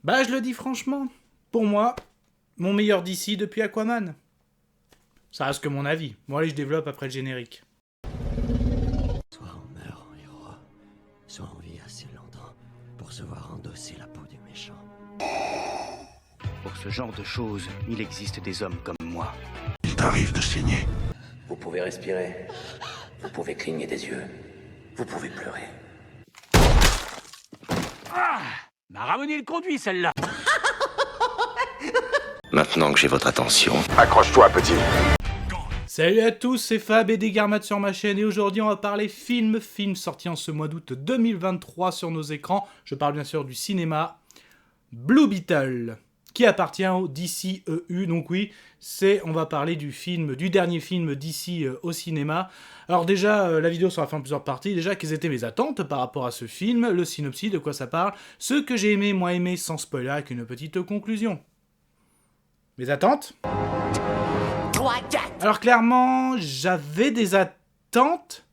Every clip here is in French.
Bah, je le dis franchement, pour moi, mon meilleur DC depuis Aquaman. Ça reste que mon avis. Bon, allez, je développe après le générique. Soit on meurt en héros, soit on vit assez longtemps pour se voir endosser la peau du méchant. Pour ce genre de choses, il existe des hommes comme moi. Il t'arrive de saigner. Vous pouvez respirer, vous pouvez cligner des yeux, vous pouvez pleurer. M'a ramené le conduit, celle-là. Maintenant que j'ai votre attention, Accroche-toi, petit. Salut à tous, c'est Fab et Desgarmat sur ma chaîne et aujourd'hui on va parler film sorti en ce mois d'août 2023 sur nos écrans. Je parle bien sûr du cinéma Blue Beetle, qui appartient au DCEU. Donc oui, on va parler du dernier film DC au cinéma. Alors déjà, la vidéo sera faite en plusieurs parties. Déjà, quelles étaient mes attentes par rapport à ce film, le synopsis, de quoi ça parle, ce que j'ai aimé, moins aimé, sans spoiler, avec une petite conclusion. Mes attentes ? Alors clairement, j'avais des attentes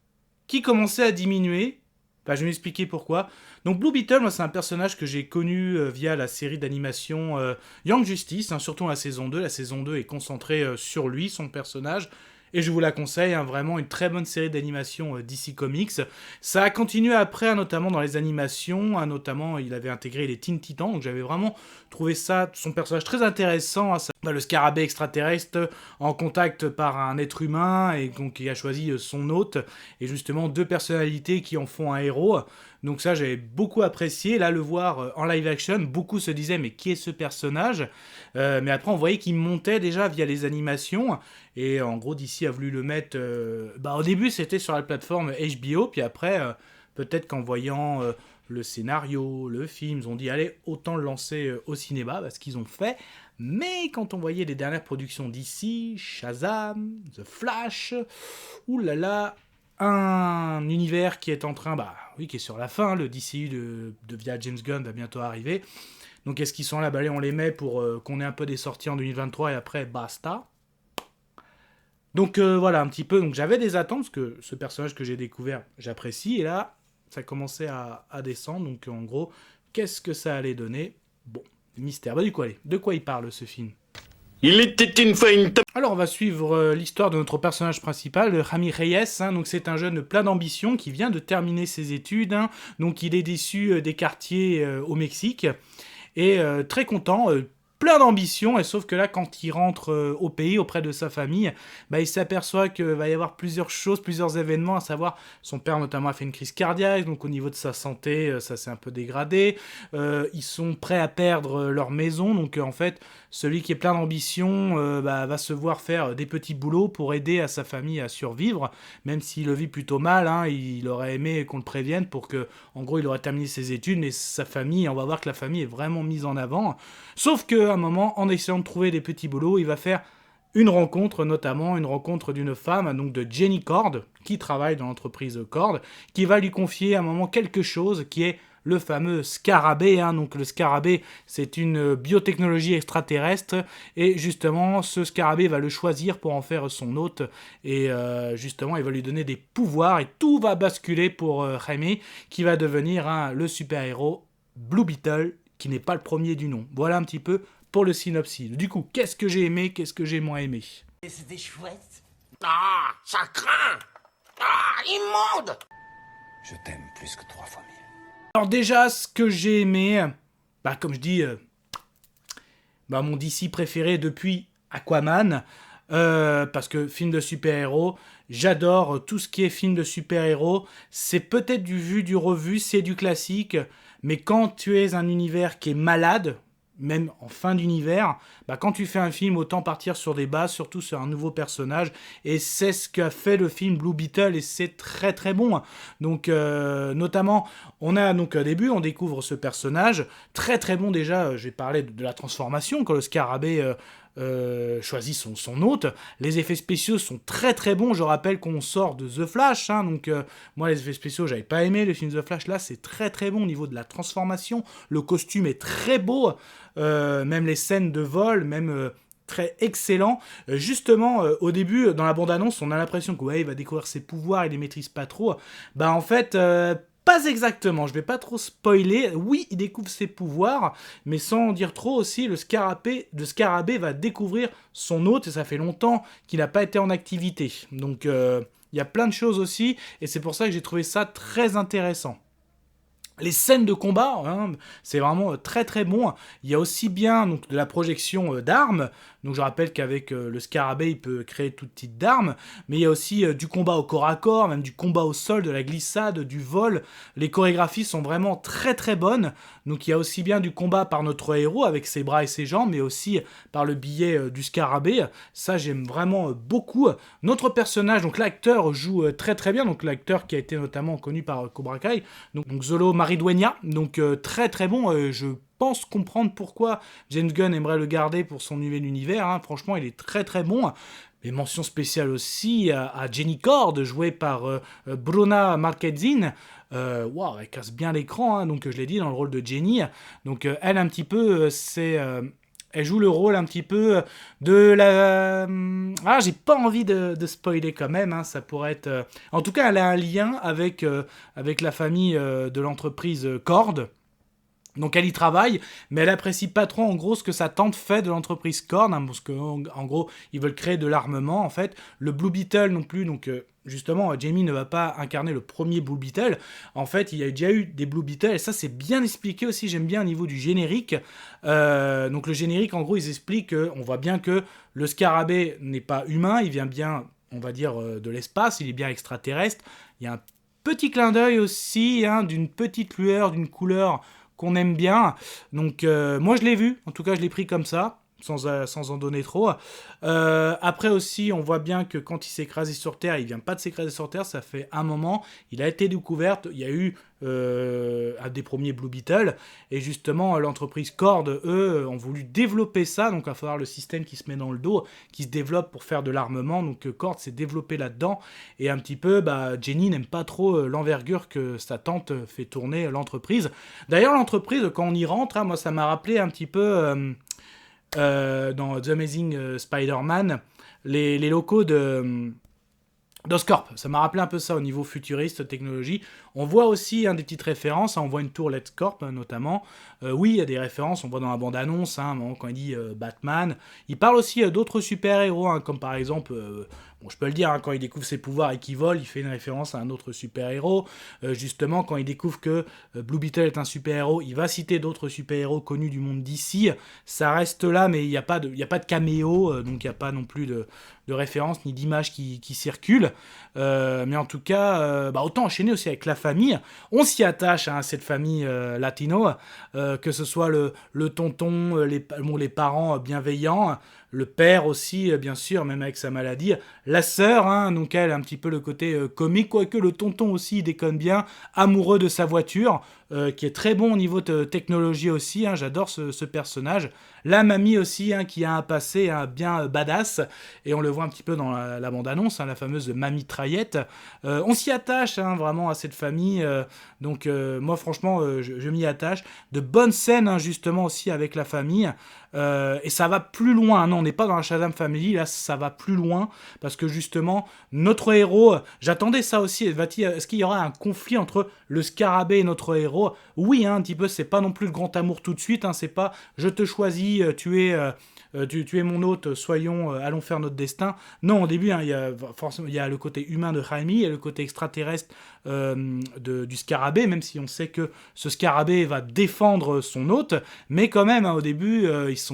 qui commençaient à diminuer. Enfin, je vais m'expliquer pourquoi. Donc Blue Beetle, moi c'est un personnage que j'ai connu via la série d'animation Young Justice, surtout la saison 2. La saison 2 est concentrée sur lui, son personnage. Et je vous la conseille, vraiment une très bonne série d'animation DC Comics. Ça a continué après, notamment dans les animations, notamment il avait intégré les Teen Titans, donc j'avais vraiment trouvé son personnage très intéressant, le scarabée extraterrestre en contact par un être humain, et donc qui a choisi son hôte, et justement deux personnalités qui en font un héros. Donc ça, j'avais beaucoup apprécié. Là, le voir en live action, beaucoup se disaient, mais qui est ce personnage ? Mais après, on voyait qu'il montait déjà via les animations. Et en gros, DC a voulu le mettre... au début, c'était sur la plateforme HBO. Puis après, peut-être qu'en voyant le scénario, le film, ils ont dit, allez, autant le lancer au cinéma, parce qu'ils ont fait. Mais quand on voyait les dernières productions DC, Shazam, The Flash, oulala... un univers qui est en train, qui est sur la fin, le DCU de via James Gunn va bientôt arriver. Donc est-ce qu'ils sont là, allez, on les met pour qu'on ait un peu des sorties en 2023 et après, basta. Donc voilà, un petit peu, donc j'avais des attentes, parce que ce personnage que j'ai découvert, j'apprécie, et là, ça commençait à descendre, donc en gros, qu'est-ce que ça allait donner ? Bon, mystère. Du coup, allez, de quoi il parle ce film ? Il était une fois une... Alors on va suivre l'histoire de notre personnage principal, Rami Reyes. Donc c'est un jeune plein d'ambition qui vient de terminer ses études. Donc il est déçu des quartiers au Mexique et très content. Plein d'ambition, et sauf que là, quand il rentre au pays, auprès de sa famille, il s'aperçoit qu'il va y avoir plusieurs choses, plusieurs événements, à savoir, son père notamment a fait une crise cardiaque, donc au niveau de sa santé, ça s'est un peu dégradé. Ils sont prêts à perdre leur maison, donc en fait, celui qui est plein d'ambition va se voir faire des petits boulots pour aider à sa famille à survivre, même s'il le vit plutôt mal, il aurait aimé qu'on le prévienne pour que, en gros, il aurait terminé ses études, mais sa famille, on va voir que la famille est vraiment mise en avant. Sauf qu'à un moment, en essayant de trouver des petits boulots, il va faire une rencontre, notamment une rencontre d'une femme, donc de Jenny Cord, qui travaille dans l'entreprise Cord, qui va lui confier à un moment quelque chose qui est le fameux scarabée. Donc le scarabée, c'est une biotechnologie extraterrestre, et justement, ce scarabée va le choisir pour en faire son hôte, et justement, il va lui donner des pouvoirs, et tout va basculer pour Jaime, qui va devenir le super-héros Blue Beetle, qui n'est pas le premier du nom. Voilà un petit peu pour le synopsis. Du coup, qu'est-ce que j'ai aimé, qu'est-ce que j'ai moins aimé ? C'était chouette. Ah, ça craint. Ah, immonde. je t'aime plus que 3 fois 1000. Alors déjà, ce que j'ai aimé, comme je dis, mon DC préféré depuis Aquaman, parce que film de super-héros, j'adore tout ce qui est film de super-héros. C'est peut-être du vu, du revu, c'est du classique, mais quand tu es un univers qui est malade, même en fin d'univers, quand tu fais un film, autant partir sur des bases, surtout sur un nouveau personnage, et c'est ce qu'a fait le film Blue Beetle, et c'est très très bon. Donc notamment, on a donc au début, on découvre ce personnage, très très bon déjà, j'ai parlé de la transformation, quand le scarabée choisit son hôte. Les effets spéciaux sont très très bons. Je rappelle qu'on sort de The Flash, donc moi les effets spéciaux j'avais pas aimé le film The Flash. Là c'est très très bon au niveau de la transformation. Le costume est très beau, même les scènes de vol, même très excellent. Justement, au début, dans la bande-annonce, on a l'impression que il va découvrir ses pouvoirs, il les maîtrise pas trop. En fait, pas exactement, je vais pas trop spoiler. Oui, il découvre ses pouvoirs, mais sans en dire trop aussi, le scarabée va découvrir son hôte, et ça fait longtemps qu'il n'a pas été en activité. Donc, il y a plein de choses aussi, et c'est pour ça que j'ai trouvé ça très intéressant. Les scènes de combat, hein, c'est vraiment très très bon. Il y a aussi bien donc, de la projection d'armes. Donc je rappelle qu'avec le scarabée, il peut créer tout type d'armes. Mais il y a aussi du combat au corps à corps, même du combat au sol, de la glissade, du vol. Les chorégraphies sont vraiment très très bonnes. Donc il y a aussi bien du combat par notre héros avec ses bras et ses jambes, mais aussi par le biais du scarabée. Ça j'aime vraiment beaucoup. Notre personnage, donc l'acteur joue très très bien. Donc l'acteur qui a été notamment connu par Cobra Kai, donc Zolo Maridueña, donc très très bon. Je pense comprendre pourquoi James Gunn aimerait le garder pour son nouvel univers. Hein. Franchement, il est très très bon. Mais mention spéciale aussi à Jenny Cord, jouée par Bruna Marquezine. Wow, elle casse bien l'écran, hein, donc je l'ai dit, dans le rôle de Jenny. Donc elle, un petit peu, elle joue le rôle un petit peu de la... Ah, j'ai pas envie de spoiler quand même, hein, ça pourrait être... En tout cas, elle a un lien avec la famille de l'entreprise Cord. Donc elle y travaille, mais elle apprécie pas trop en gros ce que sa tante fait de l'entreprise Cord, hein, parce qu'en gros, ils veulent créer de l'armement en fait. Le Blue Beetle non plus, donc... Justement, Jamie ne va pas incarner le premier Blue Beetle. En fait, il y a déjà eu des Blue Beetle, et ça, c'est bien expliqué aussi. J'aime bien au niveau du générique. Donc, le générique, en gros, ils expliquent qu'on voit bien que le scarabée n'est pas humain. Il vient bien, on va dire, de l'espace. Il est bien extraterrestre. Il y a un petit clin d'œil aussi, hein, d'une petite lueur, d'une couleur qu'on aime bien. Donc, moi, je l'ai vu. En tout cas, je l'ai pris comme ça. Sans en donner trop. Après aussi, on voit bien que quand il s'est écrasé sur Terre, il vient pas de s'écraser sur Terre, ça fait un moment, il a été découvert, il y a eu un des premiers Blue Beetle, et justement, l'entreprise Cord, eux, ont voulu développer ça, donc il va falloir le système qui se met dans le dos, qui se développe pour faire de l'armement, donc Cord s'est développé là-dedans, et un petit peu, Jenny n'aime pas trop l'envergure que sa tante fait tourner l'entreprise. D'ailleurs, l'entreprise, quand on y rentre, hein, moi ça m'a rappelé un petit peu... dans The Amazing Spider-Man, les locaux d'Oscorp. Ça m'a rappelé un peu ça au niveau futuriste, technologie. On voit aussi des petites références. Hein, on voit une tour Let's Corp notamment. Oui, il y a des références. On voit dans la bande-annonce, hein, quand il dit Batman. Il parle aussi d'autres super-héros, hein, comme par exemple... Bon, je peux le dire, hein, quand il découvre ses pouvoirs et qu'il vole, il fait une référence à un autre super-héros. Justement, quand il découvre que Blue Beetle est un super-héros, il va citer d'autres super-héros connus du monde d'ici. Ça reste là, mais il n'y a pas de caméo, donc il n'y a pas non plus de références ni d'images qui circulent. Mais en tout cas, autant enchaîner aussi avec la famille. On s'y attache à cette famille latino, que ce soit le tonton, les parents bienveillants, le père aussi, bien sûr, même avec sa maladie. La sœur, hein, donc elle, un petit peu le côté comique, quoique le tonton aussi, il déconne bien, amoureux de sa voiture, qui est très bon au niveau de technologie aussi, hein, j'adore ce personnage. La mamie aussi, hein, qui a un passé bien badass, et on le voit un petit peu dans la bande-annonce, hein, la fameuse mamie traillette. On s'y attache, hein, vraiment à cette famille, donc moi franchement, je m'y attache. De bonnes scènes, hein, justement, aussi avec la famille, et ça va plus loin, non, on n'est pas dans la Shazam Family, là ça va plus loin, parce que justement, notre héros, j'attendais ça aussi, est-ce qu'il y aura un conflit entre le scarabée et notre héros? Oui, hein, un petit peu, c'est pas non plus le grand amour tout de suite, hein, c'est pas je te choisis, tu es mon hôte, allons faire notre destin. Non, au début, hein, il y a le côté humain de Jaime, il y a le côté extraterrestre du scarabée, même si on sait que ce scarabée va défendre son hôte, mais quand même, hein, au début,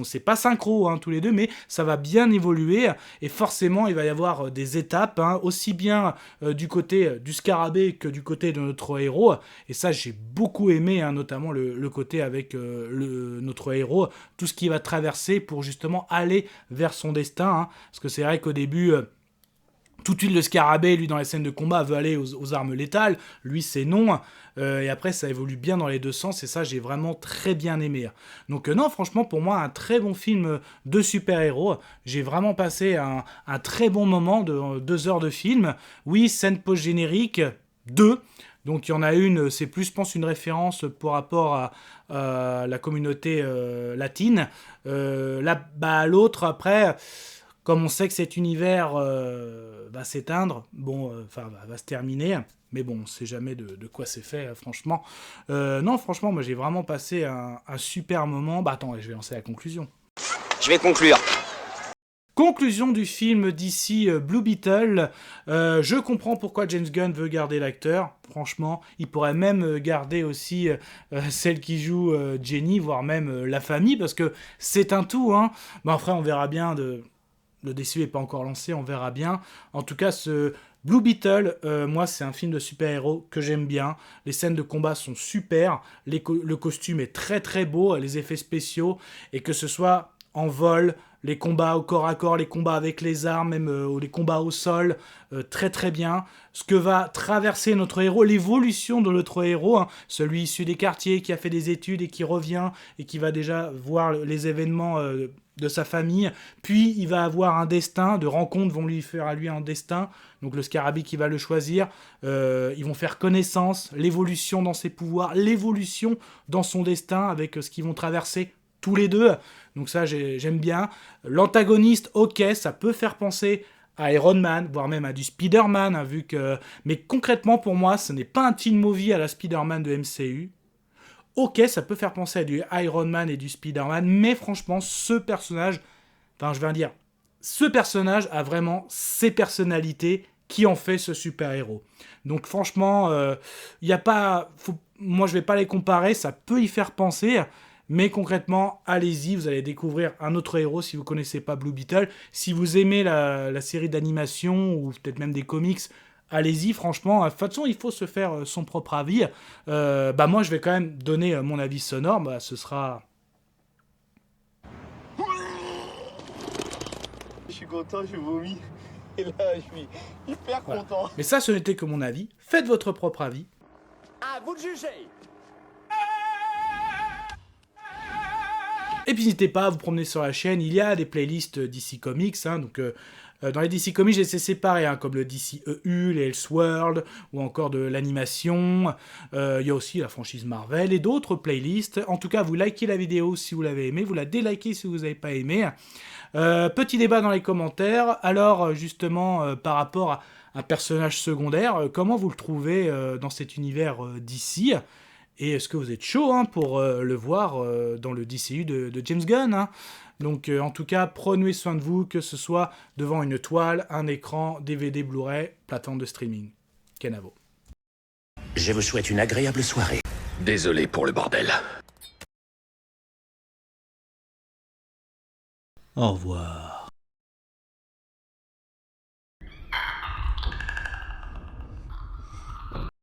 c'est pas synchro, hein, tous les deux, mais ça va bien évoluer, et forcément, il va y avoir des étapes, hein, aussi bien du côté du scarabée que du côté de notre héros, et ça, j'ai beaucoup aimé, hein, notamment le côté avec notre héros, tout ce qu'il va traverser pour justement aller vers son destin, hein, parce que c'est vrai qu'au début... Tout de suite, le scarabée, lui, dans les scènes de combat, veut aller aux armes létales. Lui, c'est non. Et après, ça évolue bien dans les deux sens. Et ça, j'ai vraiment très bien aimé. Donc non, franchement, pour moi, un très bon film de super-héros. J'ai vraiment passé un très bon moment de 2 heures de film. Oui, scène post-générique, 2. Donc il y en a une, c'est plus, je pense, une référence par rapport à la communauté latine. L'autre, après... Comme on sait que cet univers va s'éteindre, va se terminer, Mais bon, on sait jamais de quoi c'est fait, franchement. Non, franchement, moi j'ai vraiment passé un super moment. Bah attends, je vais lancer la conclusion. Je vais conclure. Conclusion du film d'ici Blue Beetle. Je comprends pourquoi James Gunn veut garder l'acteur. Franchement, il pourrait même garder aussi celle qui joue Jenny, voire même la famille, parce que c'est un tout. Hein. Mais après, on verra bien. Le DCU n'est pas encore lancé, on verra bien. En tout cas, ce Blue Beetle, moi, c'est un film de super-héros que j'aime bien. Les scènes de combat sont super. Le costume est très très beau, les effets spéciaux, et que ce soit en vol, les combats au corps à corps, les combats avec les armes, même les combats au sol, très très bien. Ce que va traverser notre héros, l'évolution de notre héros, hein, celui issu des quartiers qui a fait des études et qui revient et qui va déjà voir les événements de sa famille, puis il va avoir un destin, de rencontres vont lui faire à lui un destin, donc le Scarabée qui va le choisir, ils vont faire connaissance, l'évolution dans ses pouvoirs, l'évolution dans son destin avec ce qu'ils vont traverser tous les deux, donc ça j'aime bien. L'antagoniste, ok, ça peut faire penser à Iron Man, voire même à du Spider-Man, hein, mais concrètement pour moi, ce n'est pas un teen movie à la Spider-Man de MCU. Ok, ça peut faire penser à du Iron Man et du Spider-Man, mais franchement, ce personnage a vraiment ses personnalités qui en fait ce super-héros. Donc franchement, moi je vais pas les comparer, ça peut y faire penser, mais concrètement, allez-y, vous allez découvrir un autre héros si vous connaissez pas Blue Beetle. Si vous aimez la série d'animation ou peut-être même des comics, allez-y, franchement. De toute façon, il faut se faire son propre avis. Moi, je vais quand même donner mon avis sonore. Ce sera... Je suis content, j'ai vomi. Et là, je suis hyper content. Mais ça, ce n'était que mon avis. Faites votre propre avis. À vous de juger. Et puis n'hésitez pas à vous promener sur la chaîne, il y a des playlists DC Comics, hein, donc dans les DC Comics j'ai laissé séparer, hein, comme le DC EU, les Elseworlds, ou encore de l'animation, il y a aussi la franchise Marvel et d'autres playlists. En tout cas, vous likez la vidéo si vous l'avez aimé, vous la délikez si vous n'avez pas aimé. Petit débat dans les commentaires, alors justement par rapport à un personnage secondaire, comment vous le trouvez dans cet univers DC ? Et est-ce que vous êtes chaud pour le voir dans le DCU de James Gunn, hein. Donc en tout cas, prenez soin de vous, que ce soit devant une toile, un écran, DVD, Blu-ray, plateforme de streaming. Kenavo. Je vous souhaite une agréable soirée. Désolé pour le bordel. Au revoir.